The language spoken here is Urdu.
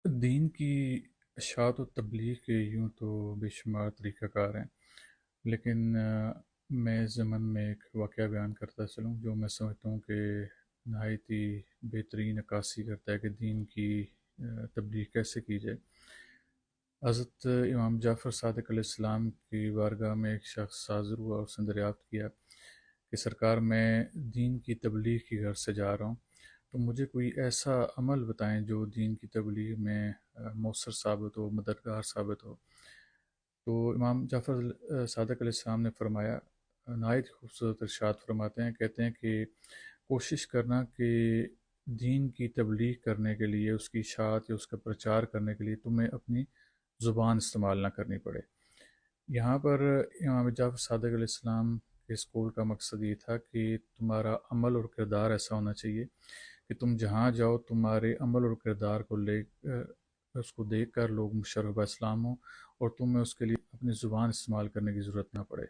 دین کی اشاعت و تبلیغ کے یوں تو بے شمار طریقہ کار ہیں، لیکن میں اس ضمن میں ایک واقعہ بیان کرتا چلوں جو میں سمجھتا ہوں کہ نہایت ہی بہترین عکاسی کرتا ہے کہ دین کی تبلیغ کیسے کی جائے۔ حضرت امام جعفر صادق علیہ السلام کی بارگاہ میں ایک شخص حاضر ہوا اور اس نے دریافت کیا کہ سرکار میں دین کی تبلیغ کی غرض سے جا رہا ہوں، تو مجھے کوئی ایسا عمل بتائیں جو دین کی تبلیغ میں مؤثر ثابت ہو، مددگار ثابت ہو۔ تو امام جعفر صادق علیہ السلام نے فرمایا، نہایت خوبصورت ارشاد فرماتے ہیں، کہتے ہیں کہ کوشش کرنا کہ دین کی تبلیغ کرنے کے لیے، اس کی اشاعت یا اس کا پرچار کرنے کے لیے تمہیں اپنی زبان استعمال نہ کرنی پڑے۔ یہاں پر امام جعفر صادق علیہ السلام کے اس قول کا مقصد یہ تھا کہ تمہارا عمل اور کردار ایسا ہونا چاہیے کہ تم جہاں جاؤ تمہارے عمل اور کردار کو لے اس کو دیکھ کر لوگ مشرف اسلام ہوں اور تمہیں اس کے لیے اپنی زبان استعمال کرنے کی ضرورت نہ پڑے۔